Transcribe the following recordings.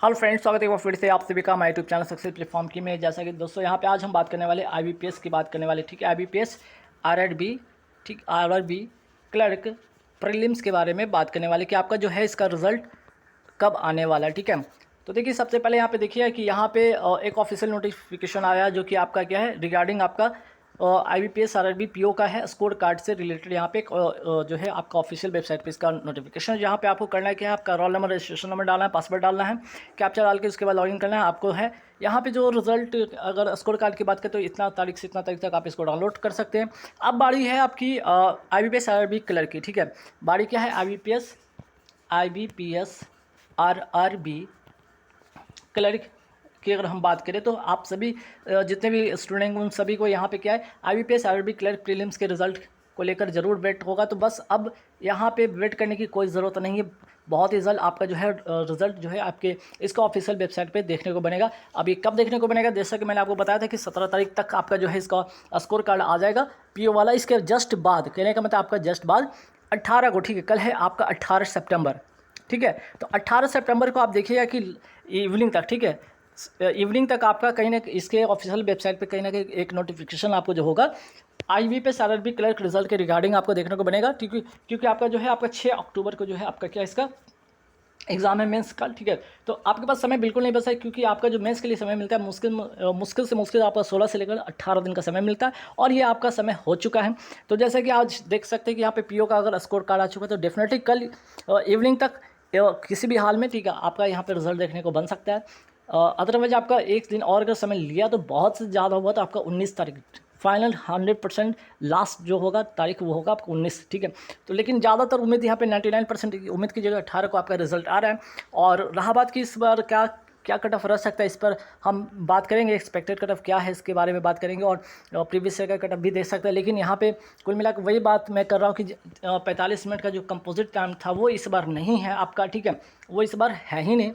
Hello friends, स्वागत है एक बार फिर से आप सभी का हमारे यूट्यूब चैनल सक्सेस प्लेटफॉर्म की में। जैसा कि दोस्तों यहाँ पे आज हम बात करने वाले आईबीपीएस की बात करने वाले, ठीक है। आईबीपीएस, आरआरबी, ठीक, आरआरबी क्लर्क प्रीलिम्स के बारे में बात करने वाले कि आपका जो है इसका रिजल्ट कब आने वाला है, ठीक है। तो देखिए सबसे पहले यहाँ पे देखिए कि यहाँ पे एक ऑफिशियल नोटिफिकेशन आया जो कि आपका क्या है रिगार्डिंग आपका आईबीपीएस आरआरबी पीओ का है, स्कोर कार्ड से रिलेटेड। यहाँ पे जो है आपका ऑफिशियल वेबसाइट पे इसका नोटिफिकेशन, जहाँ पे आपको करना है क्या है, आपका रोल नंबर, रजिस्ट्रेशन नंबर डालना है, पासवर्ड डालना है, कैप्चा डाल के उसके बाद लॉगिन करना है आपको है। यहाँ पे जो रिजल्ट, अगर स्कोर कार्ड की बात करें तो इतना तारीख से इतना तारीख तक आप इसको डाउनलोड कर सकते हैं। अब बारी है आपकी आईबीपीएस आरआरबी क्लर्क की, ठीक है। बारी क्या है, आईबीपीएस आरआरबी क्लर्क की अगर हम बात करें तो आप सभी जितने भी स्टूडेंट उन सभी को यहाँ पे क्या है, आईबीपीएस आरआरबी क्लर्क प्रीलिम्स के रिजल्ट को लेकर जरूर वेट होगा। तो बस अब यहाँ पे वेट करने की कोई ज़रूरत नहीं है, बहुत ही जल्द आपका जो है रिजल्ट जो है आपके इसका ऑफिशियल वेबसाइट पे देखने को बनेगा। अब ये कब देखने को बनेगा, जैसा कि मैंने आपको बताया था कि 17 तारीख तक आपका जो है इसका स्कोर कार्ड आ जाएगा पीओ वाला। इसके जस्ट बाद, कहने का मतलब आपका जस्ट बाद 18 को, ठीक है, कल है आपका 18 सितंबर, ठीक है। तो 18 सितंबर को आप देखिएगा कि इवनिंग तक, ठीक है, इवनिंग तक आपका कहीं ना इसके ऑफिशियल वेबसाइट पे कहीं ना कहीं एक नोटिफिकेशन आपको जो होगा आईबीपीएस आरआरबी क्लर्क रिजल्ट के रिगार्डिंग आपको देखने को बनेगा, क्योंकि आपका जो है आपका 6 अक्टूबर को जो है आपका क्या इसका एग्जाम है मेंस का, ठीक है। तो आपके पास समय बिल्कुल नहीं बचा है, क्योंकि आपका जो मेंस के लिए समय मिलता है मुश्किल से मुश्किल आपका 16 से लेकर 18 दिन का समय मिलता है, और ये आपका समय हो चुका है। तो जैसे कि आज देख सकते हैं कि यहाँ पे पीओ का अगर स्कोर कार्ड आ चुका है तो डेफिनेटली कल इवनिंग तक किसी भी हाल में, ठीक है, आपका यहाँ पे रिजल्ट देखने को बन सकता है। अदरवाइज आपका एक दिन और अगर समय लिया तो बहुत से ज़्यादा हुआ तो आपका 19 तारीख फाइनल 100% लास्ट जो होगा तारीख वो होगा आपका 19, ठीक है। तो लेकिन ज़्यादातर उम्मीद यहाँ पे 99% की उम्मीद की जगह 18 को आपका रिजल्ट आ रहा है। और रहा बात कि इस बार क्या क्या कट ऑफ रह सकता है, इस पर हम बात करेंगे। एक्सपेक्टेड कट ऑफ क्या है इसके बारे में बात करेंगे, और प्रीवियस ईयर का कट ऑफ भी देख सकते हैं। लेकिन यहाँ पे कुल मिलाकर वही बात मैं कर रहा हूँ कि 45 मिनट का जो कंपोजिट टाइम था वो इस बार नहीं है आपका, ठीक है, वो इस बार है ही नहीं।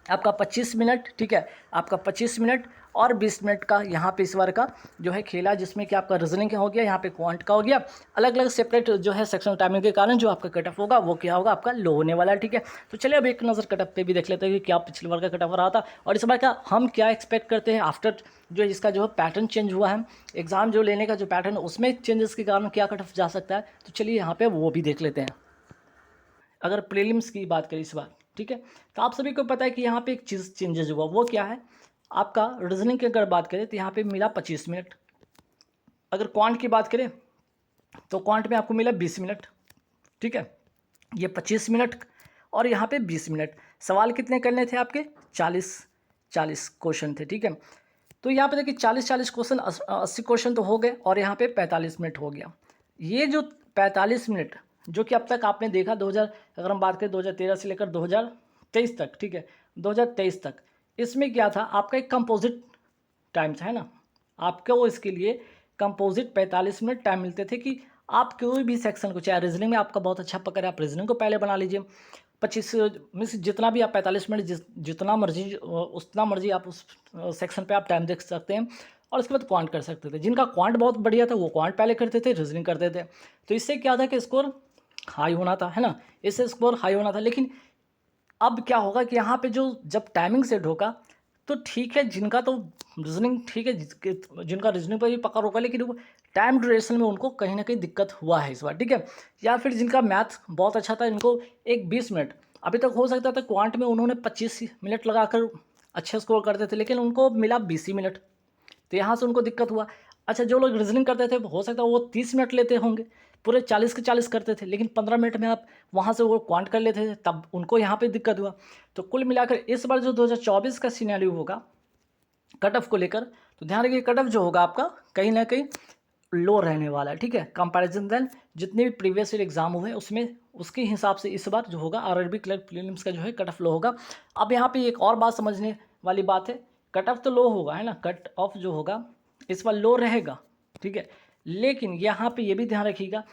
आपका 25 मिनट, ठीक है, आपका 25 मिनट और 20 मिनट का यहाँ पे इस बार का जो है खेला, जिसमें कि आपका रीजनिंग का हो गया, यहाँ पे क्वांट का हो गया। अलग अलग सेपरेट जो है सेक्शन टाइमिंग के कारण जो आपका कट ऑफ होगा वो क्या होगा, आपका लो होने वाला है, ठीक है। तो चलिए अब एक नज़र कट ऑफ पे भी देख लेते हैं कि क्या पिछले बार का कट ऑफ रहा था और इस बार का हम क्या एक्सपेक्ट करते हैं आफ्टर जो इसका जो पैटर्न चेंज हुआ है, एग्ज़ाम जो लेने का जो पैटर्न उसमें चेंजेस के कारण क्या कट ऑफ जा सकता है। तो चलिए यहाँ पे वो भी देख लेते हैं। अगर प्रीलिम्स की बात करें इस बार, ठीक है, तो आप सभी को पता है कि यहाँ पे एक चीज़ चेंजेस हुआ, वो क्या है, आपका रीजनिंग की अगर बात करें तो यहाँ पे मिला 25 मिनट। अगर क्वांट की बात करें तो क्वांट में आपको मिला 20 मिनट, ठीक है। ये 25 मिनट और यहाँ पे 20 मिनट। सवाल कितने करने थे आपके, 40 क्वेश्चन थे, ठीक है। तो यहाँ पे देखिए 40 क्वेश्चन, 80 क्वेश्चन तो हो गए, और यहाँ पे 45 मिनट हो गया। ये जो 45 मिनट जो कि अब तक आपने देखा 2000, अगर हम बात करें 2013 से लेकर 2023 तक, ठीक है, 2023 तक, इसमें क्या था, आपका एक कंपोजिट टाइम था, है ना। आपको इसके लिए कंपोजिट 45 मिनट टाइम मिलते थे कि आप कोई भी सेक्शन को, चाहे रीजनिंग में आपका बहुत अच्छा पकड़ है, आप रीजनिंग को पहले बना लीजिए। 25 मीन्स जितना भी आप 45 मिनट जितना मर्जी उतना मर्जी आप उस सेक्शन पे आप टाइम देख सकते हैं, और उसके बाद क्वांट कर सकते थे। जिनका क्वांट बहुत बढ़िया था वो क्वांट पहले करते थे, रीजनिंग करते थे। तो इससे क्या था कि स्कोर हाई होना था, है ना, इससे स्कोर हाई होना था। लेकिन अब क्या होगा कि यहाँ पे जो जब टाइमिंग सेट होगा तो ठीक है, जिनका तो रीजनिंग ठीक है, जिनका रीजनिंग पर भी पकड़ होगा, लेकिन वो टाइम ड्यूरेशन में उनको कहीं ना कहीं दिक्कत हुआ है इस बार, ठीक है। या फिर जिनका मैथ बहुत अच्छा था, इनको एक 20 मिनट अभी तक हो सकता था, क्वांट में उन्होंने 25 मिनट लगाकर अच्छे स्कोर करते थे, लेकिन उनको मिला 20 मिनट, तो यहाँ से उनको दिक्कत हुआ। अच्छा, जो लोग रीजनिंग करते थे हो सकता है वो 30 मिनट लेते होंगे, पूरे 40 के 40 करते थे, लेकिन 15 मिनट में आप वहाँ से वो क्वांट कर लेते थे, तब उनको यहाँ पे दिक्कत हुआ। तो कुल मिलाकर इस बार जो 2024 का सिनेरियो होगा कट ऑफ को लेकर, तो ध्यान रखिए कट ऑफ जो होगा आपका कहीं ना कहीं लो रहने वाला है, ठीक है। कंपैरिजन देन जितने भी प्रीवियस ईयर एग्जाम हुए उसमें उसके हिसाब से इस बार जो होगा आरआरबी क्लर्क प्रीलिम्स का जो है कट ऑफ लो होगा। अब यहाँ पे एक और बात समझने वाली बात है, कट ऑफ तो लो होगा, है ना, कट ऑफ जो होगा इस बार लो रहेगा, ठीक है। लेकिन यहाँ पे ये भी ध्यान रखिएगा,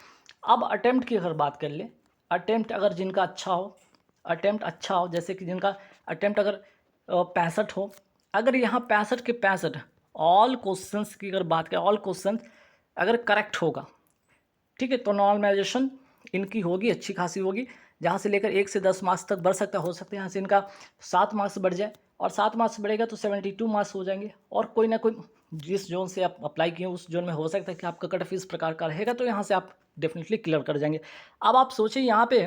अब अटेम्प्ट की अगर बात कर ले, अटेम्प्ट अगर जिनका अच्छा हो, अटेम्प्ट अच्छा हो, जैसे कि जिनका अटेम्प्ट अगर 65 हो, अगर यहाँ 65 के 65 ऑल क्वेश्चंस की अगर बात करें, ऑल क्वेश्चन अगर करेक्ट होगा, ठीक है, तो नॉर्मलाइजेशन इनकी होगी, अच्छी खासी होगी। जहाँ से लेकर 1 से 10 मार्क्स तक बढ़ सकता हो सकता है यहाँ से इनका 7 मार्क्स बढ़ जाए, और 7 मार्क्स बढ़ेगा तो 72 मार्क्स हो जाएंगे, और कोई ना कोई जिस जोन से आप अप्लाई किए उस जोन में हो सकता है कि आपका कट ऑफ इस प्रकार का रहेगा, तो यहाँ से आप डेफिनेटली क्लियर कर जाएंगे। अब आप सोचिए यहाँ पे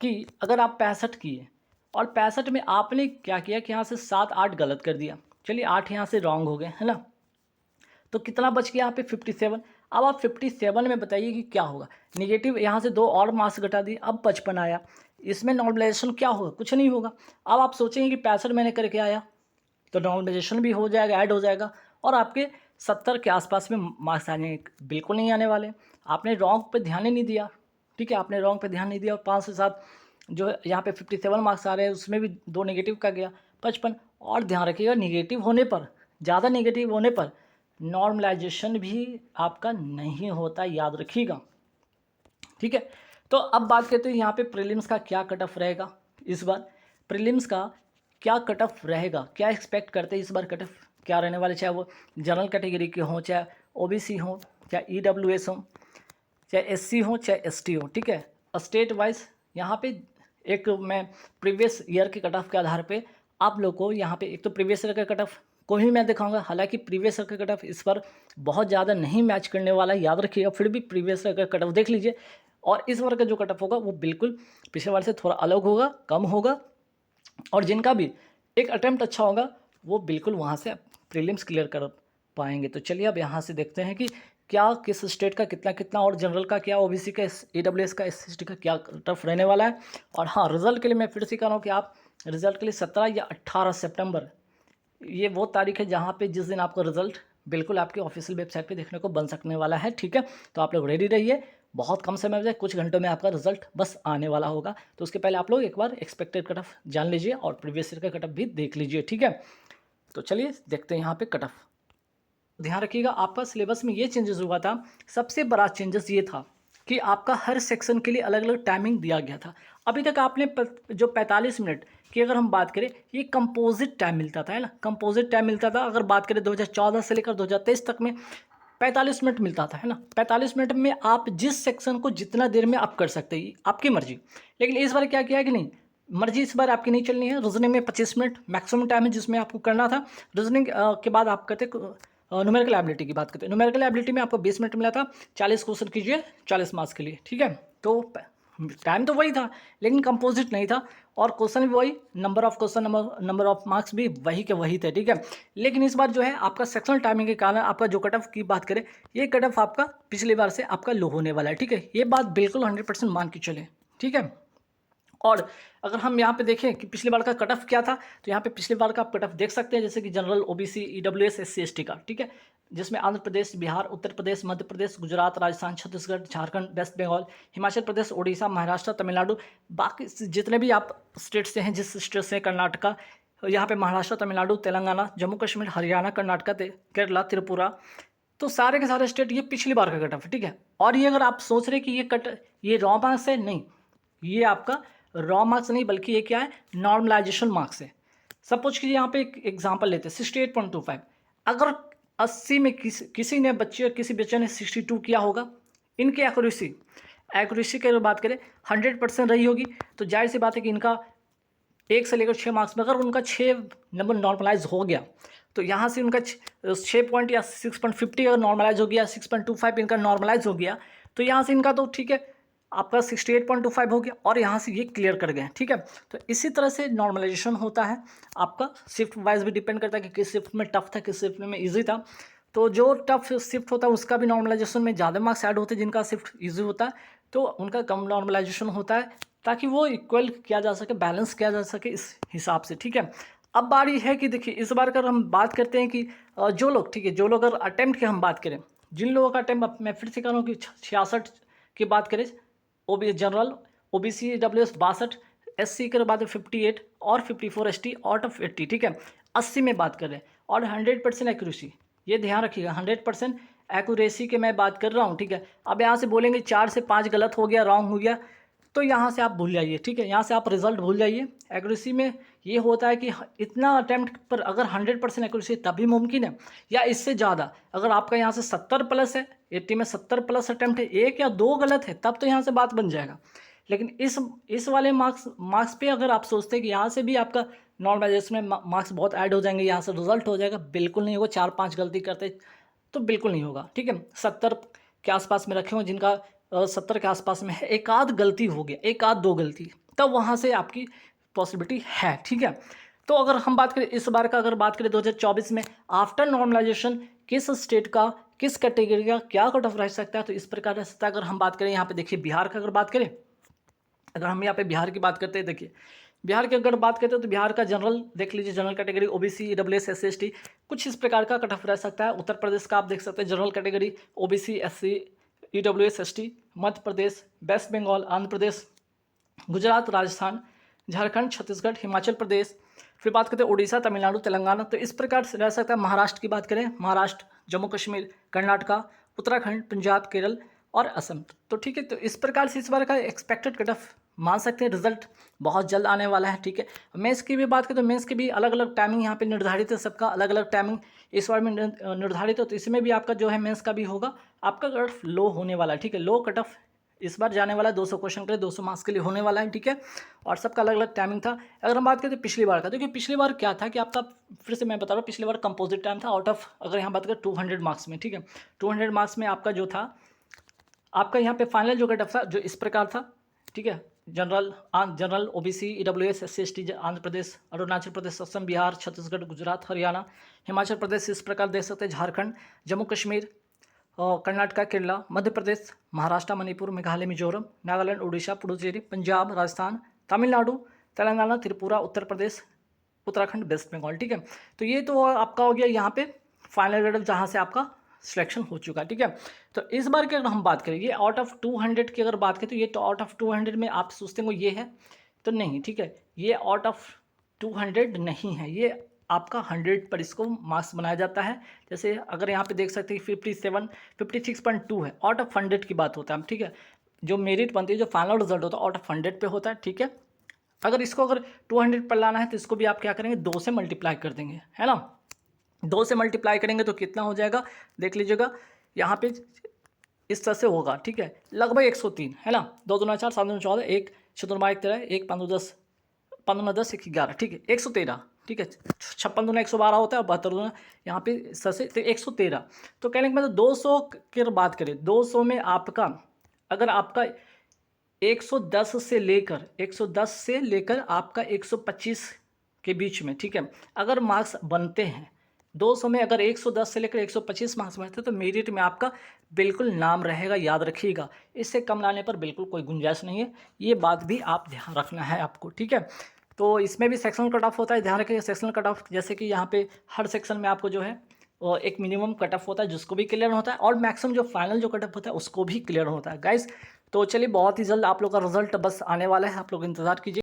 कि अगर आप 65 किए और 65 में आपने क्या किया कि यहाँ से 7-8 गलत कर दिया, चलिए 8 यहाँ से रॉन्ग हो गए, है ना, तो कितना बच गया यहाँ पे 57। अब आप 57 में बताइए कि क्या होगा, निगेटिव यहाँ से 2 और मार्क्स घटा दिए, अब 55 आया, इसमें नॉर्मलाइजेशन क्या होगा, कुछ नहीं होगा। अब आप सोचेंगे कि 65 मैंने करके आया तो नॉर्मलाइजेशन भी हो जाएगा, ऐड हो जाएगा, और आपके 70 के आसपास में मार्क्स आ जाएंगे, बिल्कुल नहीं आने वाले। आपने रॉन्ग पे ध्यान ही नहीं दिया, ठीक है, आपने रॉन्ग पे ध्यान नहीं दिया, और 5 से 7 जो है यहाँ पे 57 मार्क्स आ रहे हैं, उसमें भी 2 नेगेटिव का गया 55। और ध्यान रखिएगा निगेटिव होने पर, ज़्यादा नेगेटिव होने पर नॉर्मलाइजेशन भी आपका नहीं होता, याद रखिएगा, ठीक है। तो अब बात करते हैं यहाँ पे प्रीलिम्स का क्या कट ऑफ रहेगा। इस बार प्रीलिम्स का क्या कट ऑफ रहेगा, क्या एक्सपेक्ट करते हैं इस बार कट ऑफ क्या रहने वाले, चाहे वो जनरल कैटेगरी के हों, चाहे ओबीसी हो, चाहे ईडब्ल्यूएस हो, चाहे एससी हो, चाहे एसटी हो, ठीक है। स्टेट वाइज यहाँ पे एक मैं प्रीवियस ईयर के कट ऑफ के आधार पे आप लोग को यहाँ पे एक तो प्रीवियस ईयर का कट ऑफ को ही मैं दिखाऊंगा, हालांकि प्रीवियस ईयर का कट ऑफ इस बार बहुत ज़्यादा नहीं मैच करने वाला है, याद रखिएगा, फिर भी प्रीवियस ईयर का कट ऑफ देख लीजिए, और इस बार का जो कट ऑफ होगा वो बिल्कुल पिछले बार से थोड़ा अलग होगा, कम होगा, और जिनका भी एक अटेम्प्ट अच्छा होगा वो बिल्कुल वहाँ से प्रीलिम्स क्लियर कर पाएंगे। तो चलिए अब यहाँ से देखते हैं कि क्या किस स्टेट का कितना कितना, और जनरल का क्या, ओबीसी का, ईडब्ल्यूएस का, एससी का क्या टफ रहने वाला है। और हाँ, रिजल्ट के लिए मैं फिर से कह रहा हूँ कि आप रिजल्ट के लिए 17 या 18 सितंबर ये वो तारीख है जहाँ पे जिस दिन आपका रिजल्ट बिल्कुल आपके ऑफिशियल वेबसाइट पे देखने को बन सकने वाला है, ठीक है। तो आप लोग रेडी रहिए, बहुत कम समय में, कुछ घंटों में आपका रिजल्ट बस आने वाला होगा। तो उसके पहले आप लोग एक बार एक्सपेक्टेड कट ऑफ जान लीजिए और प्रीवियस ईयर का कट ऑफ भी देख लीजिए, ठीक है। तो चलिए देखते हैं यहाँ पे कट ऑफ। ध्यान रखिएगा आपका सिलेबस में ये चेंजेस हुआ था, सबसे बड़ा चेंजेस ये था कि आपका हर सेक्शन के लिए अलग अलग टाइमिंग दिया गया था। अभी तक आपने जो 45 मिनट की अगर हम बात करें, ये कंपोजिट टाइम मिलता था, है ना, कंपोजिट टाइम मिलता था। अगर बात करें 2014 से लेकर 2023 तक में 45 मिनट मिलता था, है ना। 45 मिनट में आप जिस सेक्शन को जितना देर में आप कर सकते हैं, आपकी मर्जी। लेकिन इस बार क्या किया है कि नहीं, मर्जी इस बार आपकी नहीं चलनी है। रीजनिंग में 25 मिनट मैक्सिमम टाइम है जिसमें आपको करना था। रीजनिंग के बाद आप करते न्यूमेरिकल एबिलिटी की बात करते हैं, न्यूमेरिकल एबिलिटी में आपको 20 मिनट मिला था, 40 क्वेश्चन कीजिए 40 मार्क्स के लिए, ठीक है। तो टाइम तो वही था लेकिन कंपोजिट नहीं था, और क्वेश्चन भी वही, number of question, number of marks भी वही के वही थे, ठीक है। लेकिन इस बार जो है आपका सेक्शनल टाइमिंग के कारण आपका जो कट ऑफ की बात करें, ये कट ऑफ आपका पिछली बार से आपका लो होने वाला है, ठीक है। ये बात बिल्कुल 100% मान के चले, ठीक है। और अगर हम यहाँ पे देखें कि पिछले बार का कट ऑफ क्या था, तो यहाँ पे पिछले बार का आप कट ऑफ देख सकते हैं, जैसे कि general, OBC, EWS, SC, ST का, ठीक है, जिसमें आंध्र प्रदेश, बिहार, उत्तर प्रदेश, मध्य प्रदेश, गुजरात, राजस्थान, छत्तीसगढ़, झारखंड, वेस्ट बंगाल, हिमाचल प्रदेश, उड़ीसा, महाराष्ट्र, तमिलनाडु, बाकी जितने भी आप स्टेट से हैं, जिस स्टेट से कर्नाटका, यहाँ पे महाराष्ट्र, तमिलनाडु, तेलंगाना, जम्मू कश्मीर, हरियाणा, कर्नाटका, केरला, त्रिपुरा, तो सारे के सारे स्टेट ये पिछली बार का कट ऑफ है, ठीक है। और ये अगर आप सोच रहे कि ये रॉ मार्क्स है, नहीं, ये आपका रॉ मार्क्स नहीं, बल्कि ये क्या है, नॉर्मलाइजेशन मार्क्स है। सपोज कीजिए यहाँ पे एक एग्जांपल लेते हैं, 68.25, अगर 80 में किसी ने किसी बच्चे ने 62 किया होगा, इनकी एक्यूरेसी की बात करें 100% रही होगी, तो जाहिर सी बात है कि इनका 1 से लेकर 6 मार्क्स में अगर उनका 6 नंबर नॉर्मलाइज हो गया, तो यहाँ से उनका 6 पॉइंट या 6.50 अगर नॉर्मलाइज हो गया, 6.25 इनका नॉर्मलाइज हो गया, तो यहाँ से इनका तो ठीक है, आपका 68.25 हो गया, और यहाँ से ये क्लियर कर गए, ठीक है। तो इसी तरह से नॉर्मलाइजेशन होता है आपका, शिफ्ट वाइज भी डिपेंड करता है कि किस शिफ्ट में टफ था, किस शिफ्ट में ईजी था। तो जो टफ शिफ्ट होता है उसका भी नॉर्मलाइजेशन में ज़्यादा मार्क्स ऐड होते हैं, जिनका शिफ्ट ईजी होता है तो उनका कम नॉर्मलाइजेशन होता है, ताकि वो इक्वल किया जा सके, बैलेंस किया जा सके इस हिसाब से, ठीक है। अब बारी है कि देखिए, इस बार अगर हम बात करते हैं कि जो लोग, ठीक है, जो लोग अगर अटैम्प्ट की हम बात करें, जिन लोगों का अटैम्प्ट, मैं फिर से कह रहा हूँ कि 66 की बात करें, जनरल, ओबीसी, ईडब्ल्यूएस 62, एससी के बाद 58 और 54 एसटी आउट ऑफ 80, ठीक है। 80 में बात कर रहे हैं, और 100% एक्यूरेसी, ये ध्यान रखिएगा, 100% एक्यूरेसी के मैं बात कर रहा हूँ, ठीक है। अब यहाँ से बोलेंगे 4 से 5 गलत हो गया, रॉन्ग हो गया, तो यहाँ से आप भूल जाइए, ठीक है, यहाँ से आप रिजल्ट भूल जाइए। एक्यूरेसी में ये होता है कि इतना अटैम्प्ट पर अगर 100% एक्यूरेसी तभी मुमकिन है, या इससे ज़्यादा। अगर आपका यहाँ से 70 प्लस है, 80 में 70 प्लस अटैम्प्ट है, 1 या 2 गलत है, तब तो यहाँ से बात बन जाएगा। लेकिन इस वाले मार्क्स पे अगर आप सोचते हैं कि यहाँ से भी आपका नॉर्मलाइजेशन में मार्क्स बहुत ऐड हो जाएंगे, यहाँ से रिजल्ट हो जाएगा, बिल्कुल नहीं होगा। 4-5 गलती करते तो बिल्कुल नहीं होगा, ठीक है। 70 के आसपास में रखे हो जिनका 70 के आसपास में है, एक आध गलती हो गया, एक आध दो गलती, तब वहाँ से आपकी पॉसिबिलिटी है, ठीक है। तो अगर हम बात करें इस बार का, अगर बात करें 2024 में आफ्टर नॉर्मलाइजेशन किस स्टेट का, किस कैटेगरी का क्या कट ऑफ रह सकता है, तो इस प्रकार रह सकता है। अगर हम बात करें यहाँ पे देखिए बिहार का, अगर बात करें, अगर हम यहाँ पे बिहार की बात करते हैं, देखिए बिहार की अगर बात करते हैं तो बिहार का जनरल देख लीजिए, general category OBC EWS SC ST कुछ इस प्रकार का कट ऑफ रह सकता है। उत्तर प्रदेश का आप देख सकते हैं general category OBC SC EWS ST, Madhya Pradesh, West Bengal, Andhra Pradesh, Gujarat, Rajasthan, Jharkhand, Chhattisgarh, Himachal Pradesh, फिर बात करते हैं उड़ीसा, तमिलनाडु, तेलंगाना, तो इस प्रकार से रह सकता है। महाराष्ट्र की बात करें, महाराष्ट्र, जम्मू कश्मीर, कर्नाटका, उत्तराखंड, पंजाब, केरल और असम, तो ठीक है। तो इस प्रकार से इस बार का एक्सपेक्टेड कट ऑफ मान सकते हैं, रिजल्ट बहुत जल्द आने वाला है, ठीक है। मेंस की भी बात करें तो मेंस की भी अलग अलग टाइमिंग यहाँ पे निर्धारित है, सबका अलग अलग टाइमिंग इस बार में निर्धारित है। तो इसमें भी आपका जो है मेंस का भी होगा, आपका कट ऑफ लो होने वाला है, ठीक है। लो कट ऑफ इस बार जाने वाला है, 200 क्वेश्चन के लिए, 200 मार्क्स के लिए होने वाला है, ठीक है। और सबका अलग अलग टाइमिंग था। अगर हम बात करें तो पिछली बार का, देखिए पिछली बार क्या था कि आपका, फिर से मैं बता रहा हूँ, पिछली बार कंपोजिट टाइम था आउट ऑफ, अगर यहाँ बात करें 200 मार्क्स में, ठीक है। 200 मार्क्स में आपका जो था, आपका यहाँ पे फाइनल जो कट ऑफ था जो इस प्रकार था, ठीक है। General OBC EWS SC ST Andhra Pradesh, Arunachal Pradesh, Assam, Bihar, Chhattisgarh, Gujarat, Haryana, Himachal Pradesh इस प्रकार देख सकते हैं, झारखंड, जम्मू कश्मीर, कर्नाटका, केरला, मध्य प्रदेश, महाराष्ट्र, मणिपुर, मेघालय, मिजोरम, नागालैंड, उड़ीसा, पुडुचेरी, पंजाब, राजस्थान, तमिलनाडु, तेलंगाना, त्रिपुरा, उत्तर प्रदेश, उत्तराखंड, वेस्ट बंगाल, ठीक है। तो ये तो आपका हो गया यहाँ पे फाइनल कट ऑफ, जहाँ से आपका सिलेक्शन हो चुका है, ठीक है। तो इस बार की अगर हम बात करें, ये आउट ऑफ 200 की अगर बात करें तो ये तो आउट ऑफ 200 में आप सोचते हो ये है, तो नहीं, ठीक है। ये आउट ऑफ 200 नहीं है, ये आपका 100 पर इसको मार्क्स बनाया जाता है। जैसे अगर यहाँ पे देख सकते हैं 56.2 है, आउट ऑफ 100 की बात होता है, ठीक है। जो मेरिट बनती है, जो फाइनल रिजल्ट होता है आउट ऑफ 100 पे होता है, ठीक है। अगर इसको अगर 200 पर लाना है तो इसको भी आप क्या करेंगे, 2 से मल्टीप्लाई कर देंगे, है ना। 2 से मल्टीप्लाई करेंगे तो कितना हो जाएगा, देख लीजिएगा यहाँ पे इस तरह से होगा, ठीक है। लगभग 103, है ना। 2 दूना 4, 7 दूना 14, 1 चतुर्मा 1 13, 1 5 10, 15 10 1 11, ठीक है, 113, ठीक है। 56 दूना 112 होता है और 72 दूना यहाँ पे इस तरह से, तो 113। तो कहने के मतलब 200 की बात करें, 200 में आपका, अगर आपका 110 से लेकर आपका 125 के बीच में, ठीक है, अगर मार्क्स बनते हैं 200 में, अगर 110 से लेकर 125 मार्क्स बनते हैं तो मेरिट में आपका बिल्कुल नाम रहेगा, याद रखिएगा। इससे कम लाने पर बिल्कुल कोई गुंजाइश नहीं है, ये बात भी आप ध्यान रखना है आपको, ठीक है। तो इसमें भी सेक्शनल कट ऑफ होता है, ध्यान रखिएगा। सेक्शनल कट ऑफ जैसे कि यहाँ पे हर सेक्शन में आपको जो है एक मिनिमम कट ऑफ होता है जिसको भी क्लियर होता है, और मैक्सिमम जो फाइनल जो कट ऑफ होता है उसको भी क्लियर होता है गाइस। तो चलिए बहुत ही जल्द आप लोग का रिजल्ट बस आने वाला है, आप लोग इंतजार कीजिए।